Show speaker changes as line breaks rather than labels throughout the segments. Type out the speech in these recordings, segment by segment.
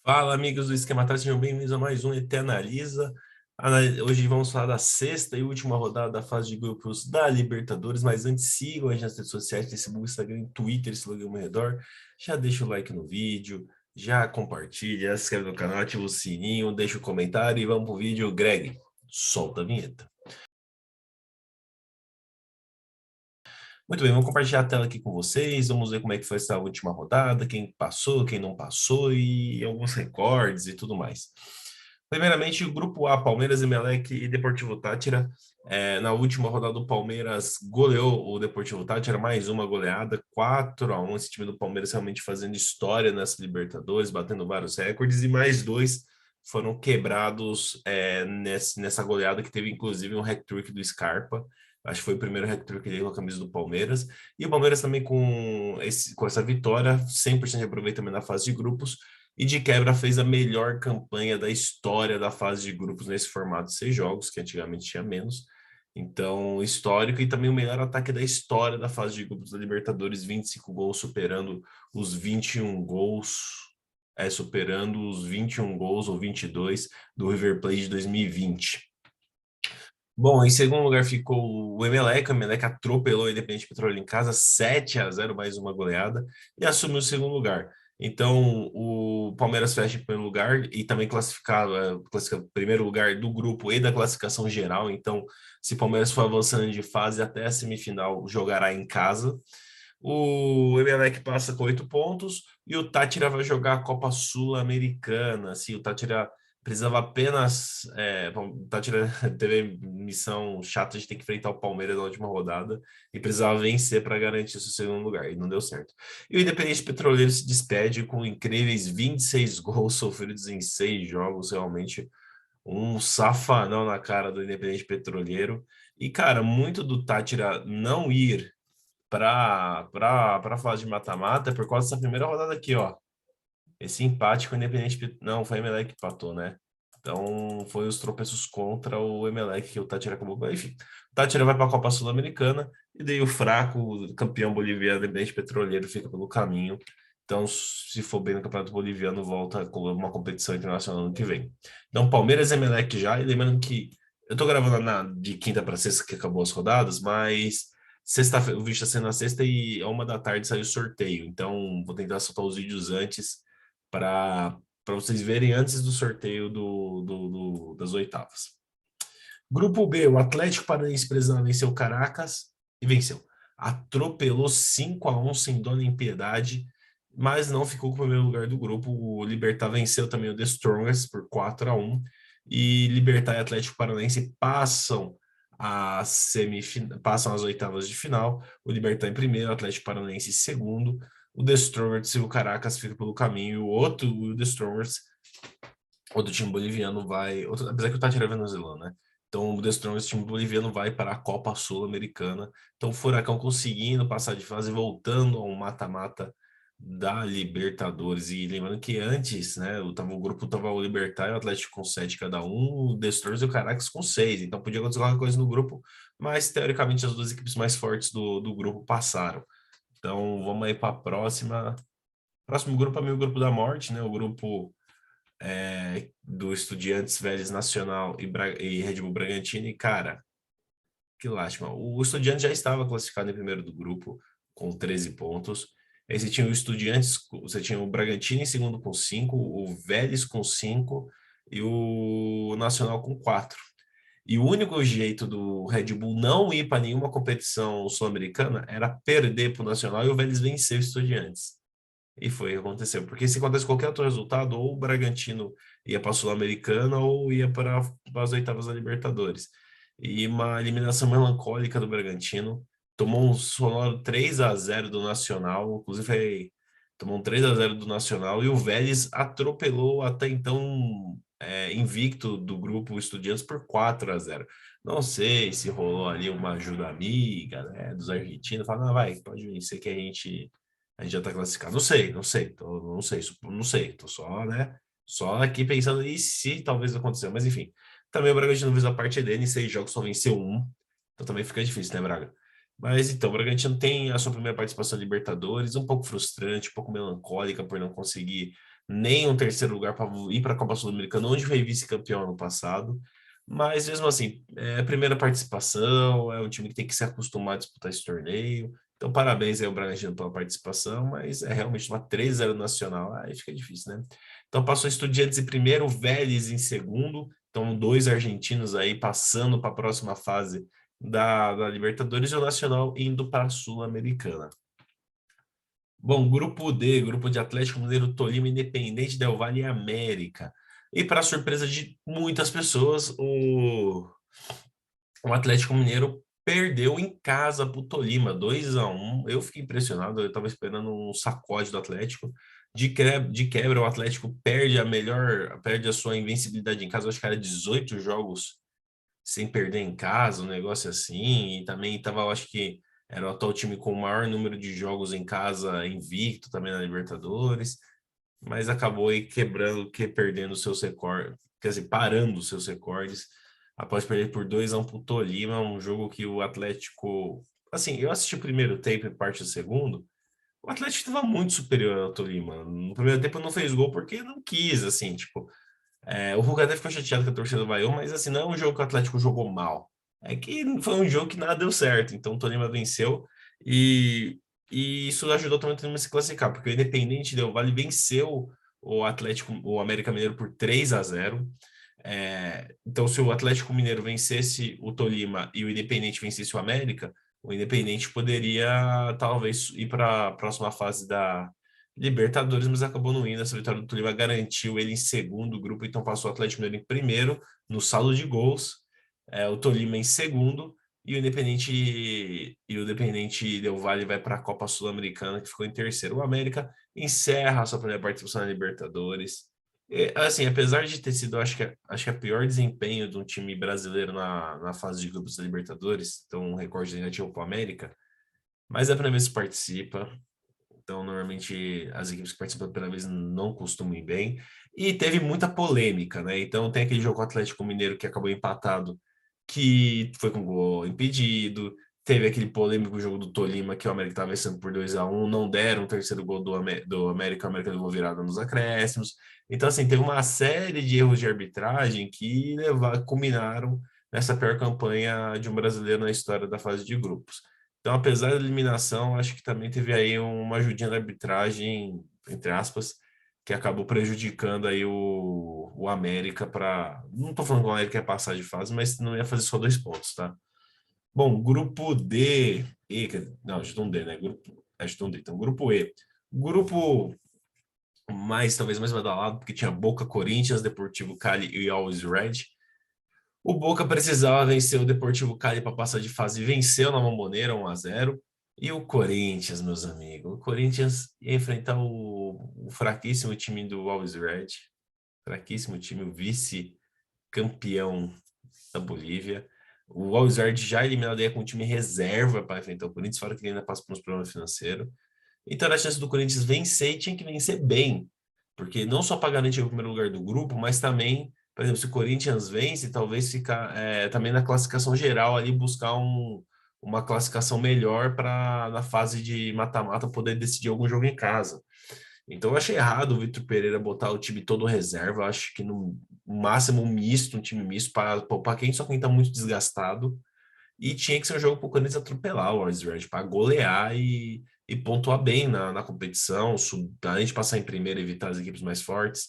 Fala, amigos do Esquema Tático, sejam bem-vindos a mais um ET Analisa. Hoje vamos falar da sexta e última rodada da fase de grupos da Libertadores, mas antes sigam a gente nas redes sociais, Facebook, Instagram, Twitter, esse logo ao meu redor. Já deixa o like no vídeo, já compartilha, já se inscreve no canal, ativa o sininho, deixa o comentário e vamos pro vídeo. Greg, solta a vinheta. Muito bem, vamos compartilhar a tela aqui com vocês, vamos ver como é que foi essa última rodada, quem passou, quem não passou e alguns recordes e tudo mais. Primeiramente, o grupo A, Palmeiras, Emelec e Deportivo Táchira. Na última rodada, o Palmeiras goleou o Deportivo Táchira, mais uma goleada, 4-1. Esse time do Palmeiras realmente fazendo história nessa Libertadores, batendo vários recordes, e mais dois foram quebrados nessa goleada, que teve inclusive um hat-trick do Scarpa. Acho que foi o primeiro hat-trick dele com a camisa do Palmeiras. E o Palmeiras também com essa vitória, 100% de aproveitamento na fase de grupos, e de quebra fez a melhor campanha da história da fase de grupos nesse formato de 6 jogos, que antigamente tinha menos. Então, histórico, e também o melhor ataque da história da fase de grupos da Libertadores, 25 gols, superando os 21 gols, superando os 21 gols ou 22 do River Plate de 2020. Bom, em segundo lugar ficou o Emelec. O Emelec atropelou o Independente Petrolero em casa, 7-0, mais uma goleada, e assumiu o segundo lugar. Então, o Palmeiras fecha em primeiro lugar e também classifica primeiro lugar do grupo e da classificação geral. Então, se o Palmeiras for avançando de fase até a semifinal, jogará em casa. O Emelec passa com 8 pontos e o Táchira vai jogar a Copa Sul-Americana. Sim, o Táchira precisava apenas. O Táchira teve missão chata de ter que enfrentar o Palmeiras na última rodada e precisava vencer para garantir o seu segundo lugar, e não deu certo. E o Independente Petroleiro se despede com incríveis 26 gols sofridos em 6 jogos, realmente um safanão na cara do Independente Petroleiro. E, cara, muito do Táchira não ir para a fase de mata-mata por causa dessa primeira rodada aqui, ó. Esse empate com o Independente. Não, foi o Emelec que empatou, né? Então, foi os tropeços contra o Emelec que o Táchira acabou. Enfim, o Táchira vai para a Copa Sul-Americana e daí o fraco, o campeão boliviano, Independente Petroleiro, fica pelo caminho. Então, se for bem no Campeonato Boliviano, volta com uma competição internacional no que vem. Então, Palmeiras e Emelec já. E lembrando que eu tô gravando de quinta para sexta, que acabou as rodadas, mas sexta-feira, o vídeo está sendo na sexta e a 1 da tarde saiu o sorteio. Então, vou tentar soltar os vídeos antes para vocês verem antes do sorteio das oitavas. Grupo B, o Atlético Paranaense precisava vencer o Caracas e venceu. Atropelou 5-1 sem dó nem piedade, mas não ficou com o primeiro lugar do grupo. O Libertad venceu também o The Strongest por 4-1 e Libertad e Atlético Paranaense passam as oitavas de final. O Libertad em primeiro, o Atlético Paranaense em segundo. O The Strongest e o Caracas ficam pelo caminho. O The Strongest, outro time boliviano, apesar que o Táchira é venezuelano, né? Então, o The Strongest, time boliviano, vai para a Copa Sul-Americana. Então, o Furacão conseguindo passar de fase, voltando ao mata-mata da Libertadores. E lembrando que antes, né, o grupo tava o Libertad e o Atlético com 7 cada um, o The Strongest e o Caracas com 6. Então, podia acontecer qualquer coisa no grupo, mas, teoricamente, as duas equipes mais fortes do grupo passaram. Então, vamos aí para a próxima. Próximo grupo é o grupo da morte, né? O grupo do Estudiantes, Vélez Nacional e Red Bull Bragantino. E, cara, que lástima. O Estudiantes já estava classificado em primeiro do grupo com 13 pontos. Aí você tinha o Estudiantes, você tinha o Bragantino em segundo com 5, o Vélez com 5 e o Nacional com 4. E o único jeito do Red Bull não ir para nenhuma competição sul-americana era perder para o Nacional e o Vélez vencer o Estudiantes. E foi o que aconteceu. Porque se acontece qualquer outro resultado, ou o Bragantino ia para a Sul-Americana ou ia para as oitavas da Libertadores. E uma eliminação melancólica do Bragantino. Tomou um sonoro 3-0 do Nacional. Inclusive, tomou um 3-0 do Nacional. E o Vélez atropelou até então invicto do grupo Estudiantes por 4-0. Não sei se rolou ali uma ajuda amiga, né, dos argentinos. Fala, não, vai, pode vencer que a gente já tá classificado. Não sei, tô só, né? Só aqui pensando em se talvez aconteça, mas enfim. Também o Bragantino fez a parte dele, em 6 jogos só venceu um. Então também fica difícil, né, Braga? Mas então, o Bragantino tem a sua primeira participação na Libertadores, um pouco frustrante, um pouco melancólica por não conseguir nem um terceiro lugar para ir para a Copa Sul-Americana, onde foi vice-campeão ano passado. Mas mesmo assim, é a primeira participação, é um time que tem que se acostumar a disputar esse torneio. Então, parabéns aí ao Bragantino pela participação, mas é realmente uma 3-0 nacional, aí fica difícil, né? Então, passou Estudiantes em primeiro, Vélez em segundo. Então, dois argentinos aí passando para a próxima fase da Libertadores e o Nacional indo para a Sul-Americana. Bom, grupo D, grupo de Atlético Mineiro, Tolima, Independente Del Valle e América. E para surpresa de muitas pessoas, o Atlético Mineiro perdeu em casa para o Tolima, 2-1. Eu fiquei impressionado, eu estava esperando um sacode do Atlético. De quebra, o Atlético perde a sua invencibilidade em casa. Eu acho que era 18 jogos sem perder em casa, um negócio assim. E também estava, eu acho que era o atual time com o maior número de jogos em casa, invicto também na Libertadores, mas acabou aí perdendo seus recordes, quer dizer, parando os seus recordes, após perder por 2-1 para o Tolima, um jogo que o Atlético, assim, eu assisti o primeiro tempo e parte do segundo, o Atlético estava muito superior ao Tolima. No primeiro tempo não fez gol porque não quis, assim, tipo, o Hulk até ficou chateado com a torcida vaiou, mas assim, não é um jogo que o Atlético jogou mal. É que foi um jogo que nada deu certo. Então o Tolima venceu e, e isso ajudou também o Tolima a se classificar, porque o Independente Del Valle venceu o Atlético, o América Mineiro por 3-0. Então, se o Atlético Mineiro vencesse o Tolima e o Independente vencesse o América, o Independente poderia talvez ir para a próxima fase da Libertadores, mas acabou não indo. Essa vitória do Tolima garantiu ele em segundo grupo, então passou o Atlético Mineiro em primeiro no saldo de gols, o Tolima em segundo e o Independente Del Valle vai para a Copa Sul-Americana, que ficou em terceiro. O América encerra a sua primeira participação na Libertadores. Assim, apesar de ter sido, acho que a pior desempenho de um time brasileiro na fase de grupos da Libertadores, então um recorde negativo para o América, mas é a primeira vez que participa, então normalmente as equipes que participam pela vez não costumam ir bem, e teve muita polêmica, né? Então tem aquele jogo com o Atlético Mineiro que acabou empatado, que foi com gol impedido, teve aquele polêmico jogo do Tolima, que o América estava vencendo por 2-1, não deram o terceiro gol do América, o América levou virada nos acréscimos. Então, assim, teve uma série de erros de arbitragem que culminaram nessa pior campanha de um brasileiro na história da fase de grupos. Então, apesar da eliminação, acho que também teve aí uma ajudinha da arbitragem, entre aspas, que acabou prejudicando aí o América para. Não estou falando que o América ia passar de fase, mas não ia fazer só 2 pontos, tá? Bom, grupo D. Não, acho que um D, né? Acho que um D. Então, grupo E. Grupo talvez mais badalado, porque tinha Boca, Corinthians, Deportivo Cali e Always Red. O Boca precisava vencer o Deportivo Cali para passar de fase e venceu na Bombonera 1-0. E o Corinthians, meus amigos. O Corinthians ia enfrentar o fraquíssimo time do Always Red. Fraquíssimo time, o vice-campeão da Bolívia. O Always Red já eliminado aí com o time reserva para enfrentar o Corinthians, fora que ele ainda passa por uns problemas financeiros. Então era a chance do Corinthians vencer e tinha que vencer bem. Porque não só para garantir o primeiro lugar do grupo, mas também, por exemplo, se o Corinthians vence, talvez ficar também na classificação geral ali buscar uma classificação melhor para na fase de mata-mata poder decidir algum jogo em casa. Então eu achei errado o Vitor Pereira botar o time todo reserva. Eu acho que no máximo um misto, um time misto para quem está muito desgastado. E tinha que ser um jogo para o Corinthians atropelar o Always Red, para golear e pontuar bem na competição, além de passar em primeiro e evitar as equipes mais fortes,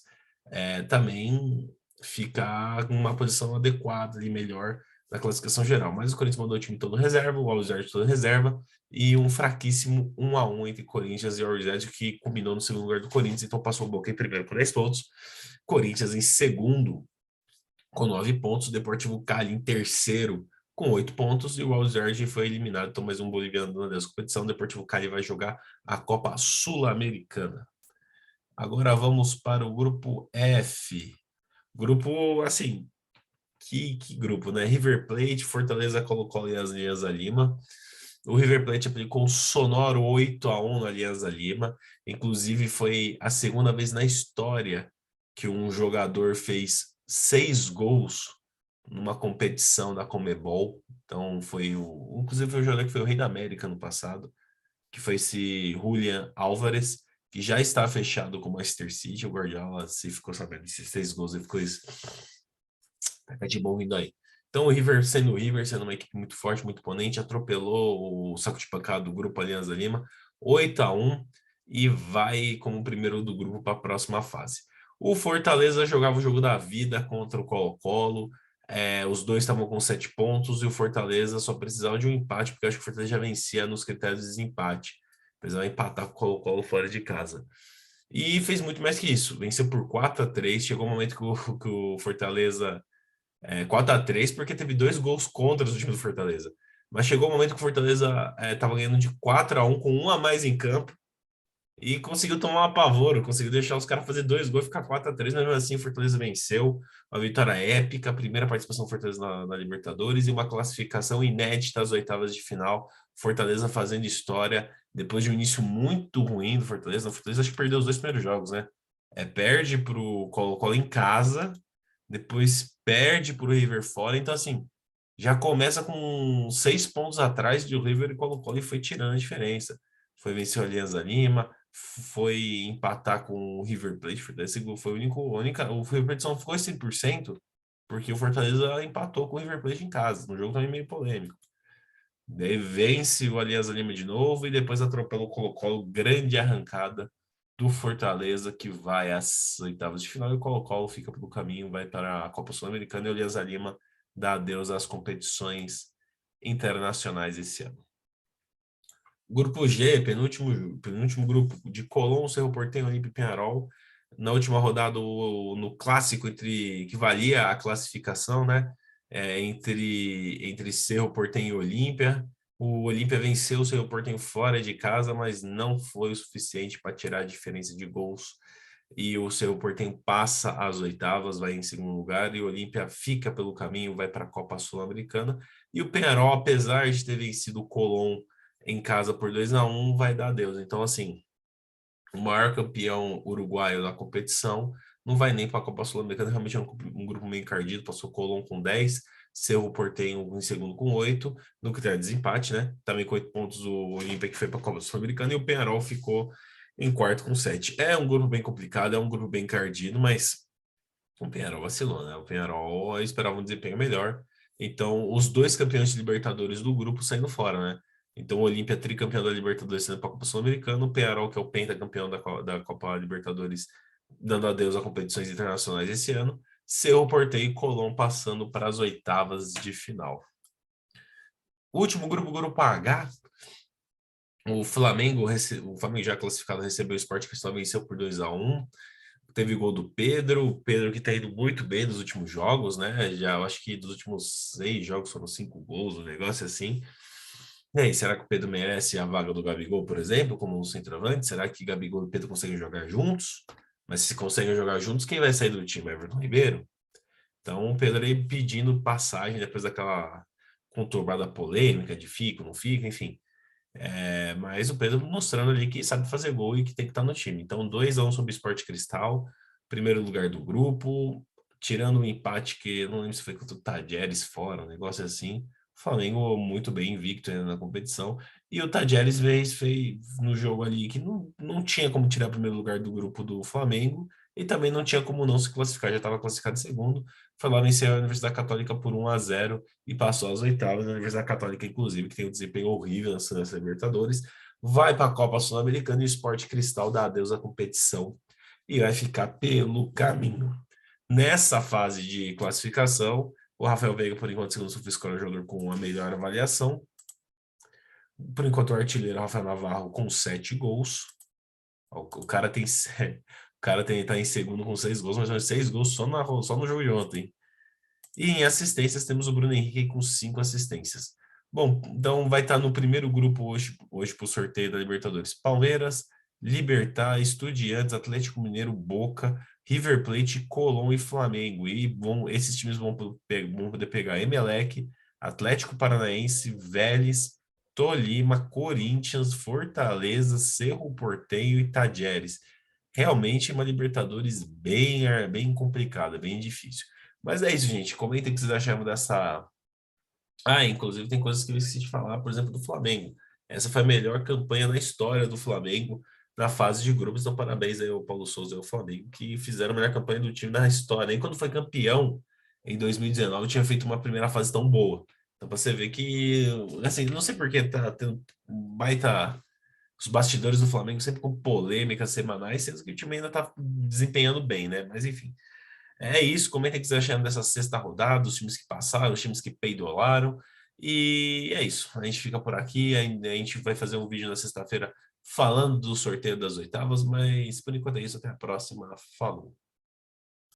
também ficar com uma posição adequada e melhor na classificação geral. Mas o Corinthians mandou o time todo reserva, o Always Red todo reserva, e um fraquíssimo 1-1 entre Corinthians e Always Red, que combinou no segundo lugar do Corinthians, então passou o Boca em primeiro com 10 pontos, Corinthians em segundo com 9 pontos, o Deportivo Cali em terceiro com 8 pontos e o Alzerge foi eliminado. Então, mais um boliviano nessa competição. O Deportivo Cali vai jogar a Copa Sul-Americana. Agora vamos para o grupo F. Grupo, assim, que grupo, né? River Plate, Fortaleza, Colo-Colo e Alianza Lima. O River Plate aplicou um sonoro 8-1 no Alianza Lima. Inclusive, foi a segunda vez na história que um jogador fez 6 gols numa competição da Conmebol. Então, inclusive, foi o jogador que foi o Rei da América no passado, que foi esse Julián Álvares, que já está fechado com o Manchester City. O Guardiola, se ficou sabendo desses 6 gols, ele ficou isso. Tá de bom vindo aí. Então, o River, sendo uma equipe muito forte, muito imponente, atropelou o saco de pancada do grupo Alianza Lima, 8-1, e vai como primeiro do grupo para a próxima fase. O Fortaleza jogava o jogo da vida contra o Colo-Colo. Os dois estavam com 7 pontos e o Fortaleza só precisava de um empate, porque eu acho que o Fortaleza já vencia nos critérios de desempate. Precisava empatar com o Colo-Colo fora de casa. E fez muito mais que isso. Venceu por 4-3. Chegou o momento que o Fortaleza 4-3, porque teve 2 gols contra o time do Fortaleza. Mas chegou o momento que o Fortaleza estava ganhando de 4-1 com um a mais em campo e conseguiu tomar um apavoro, conseguiu deixar os caras fazer 2 gols e ficar 4-3, mas mesmo assim o Fortaleza venceu. Uma vitória épica, a primeira participação do Fortaleza na Libertadores e uma classificação inédita às oitavas de final. Fortaleza fazendo história depois de um início muito ruim do Fortaleza. O Fortaleza acho que perdeu os 2 primeiros jogos, né? Perde para o Colo-Colo em casa, depois perde para o River fora. Então, assim, já começa com 6 pontos atrás de o River e Colo-Colo e foi tirando a diferença. Foi vencer o Alianza Lima, foi empatar com o River Plate. Esse gol foi o River Plate só não ficou 100% porque o Fortaleza empatou com o River Plate em casa, no jogo também meio polêmico. Daí vence o Alianza Lima de novo e depois atropela o Colo-Colo, grande arrancada do Fortaleza, que vai às oitavas de final, e o Colo-Colo fica pelo caminho, vai para a Copa Sul-Americana, e o Alianza Lima dá adeus às competições internacionais esse ano. Grupo G, penúltimo grupo, de Colón, Cerro Porteño, Olímpia e Peñarol. Na última rodada, no clássico que valia a classificação, né? Entre Cerro Porteño e Olímpia. O Olímpia venceu o Cerro Porteño fora de casa, mas não foi o suficiente para tirar a diferença de gols. E o Cerro Porteño passa às oitavas, vai em segundo lugar, e o Olímpia fica pelo caminho, vai para a Copa Sul-Americana. E o Peñarol, apesar de ter vencido o Colón em casa por 2-1, vai dar adeus. Então, assim, o maior campeão uruguaio da competição não vai nem para a Copa Sul-Americana, realmente é um grupo meio encardido, passou o Colón com 10, Cerro Porteño em segundo com 8, no critério de desempate, né? Também com 8 pontos o Olímpia, que foi para a Copa Sul-Americana, e o Peñarol ficou em quarto com 7. É um grupo bem complicado, é um grupo bem encardido, mas o Peñarol vacilou, né? O Peñarol esperava um desempenho melhor. Então, os 2 campeões de Libertadores do grupo saindo fora, né? Então, o Olímpia, tricampeão da Libertadores, sendo para a Copa Sul-Americana, o Peñarol, que é o pentacampeão da Copa Libertadores, dando adeus a competições internacionais esse ano. Cerro Porteño e Colón passando para as oitavas de final. Último grupo, grupo H. O Flamengo já classificado, recebeu o Sport Cristal, venceu por 2-1. Teve gol do Pedro, o Pedro que está indo muito bem nos últimos jogos, né? Já eu acho que dos últimos 6 jogos foram 5 gols, um negócio assim. E aí, será que o Pedro merece a vaga do Gabigol, por exemplo, como um centroavante? Será que Gabigol e Pedro conseguem jogar juntos? Mas se conseguem jogar juntos, quem vai sair do time? Everton Ribeiro? Então, o Pedro aí pedindo passagem depois daquela conturbada polêmica de fica, não fica, enfim. Mas o Pedro mostrando ali que sabe fazer gol e que tem que estar no time. Então, 2-1 sobre o Sport Cristal, primeiro lugar do grupo, tirando um empate que eu não lembro se foi contra o Tadjeres fora, um negócio assim. O Flamengo muito bem invicto ainda na competição. E o Tadjeres fez no jogo ali que não tinha como tirar o primeiro lugar do grupo do Flamengo e também não tinha como não se classificar, já estava classificado em segundo. Foi lá vencer a Universidade Católica por 1-0 e passou às oitavas. A Universidade Católica, inclusive, que tem um desempenho horrível nessa Libertadores, vai para a Copa Sul-Americana e o Sport Cristal dá adeus à competição e vai ficar pelo caminho. Nessa fase de classificação, o Rafael Veiga, por enquanto, segundo o escolhe o jogador com a melhor avaliação. Por enquanto, o artilheiro Rafael Navarro com 7 gols. O cara tem tá em segundo com 6 gols, mas 6 gols só no jogo de ontem. E em assistências temos o Bruno Henrique com 5 assistências. Bom, então vai estar no primeiro grupo hoje para o sorteio da Libertadores. Palmeiras, Libertad, Estudiantes, Atlético Mineiro, Boca, River Plate, Colón e Flamengo. E esses times vão poder pegar Emelec, Atlético Paranaense, Vélez, Tolima, Corinthians, Fortaleza, Cerro Porteño e Tajeres. Realmente uma Libertadores bem complicada, bem difícil. Mas é isso, gente. Comenta o que vocês acharam dessa. Inclusive tem coisas que eu esqueci de falar, por exemplo, do Flamengo. Essa foi a melhor campanha na história do Flamengo. na fase de grupos. Então, parabéns aí ao Paulo Souza e ao Flamengo, que fizeram a melhor campanha do time na história. E quando foi campeão, em 2019, tinha feito uma primeira fase tão boa. Então, pra você ver que, assim, não sei por que tá tendo um baita. Os bastidores do Flamengo sempre com polêmicas semanais, sendo que o time ainda tá desempenhando bem, né? Mas enfim. É isso. Comenta o que vocês acharam dessa sexta rodada, os times que passaram, os times que peidolaram. E é isso. A gente fica por aqui. A gente vai fazer um vídeo na sexta-feira falando do sorteio das oitavas, mas por enquanto é isso. Até a próxima. Falou.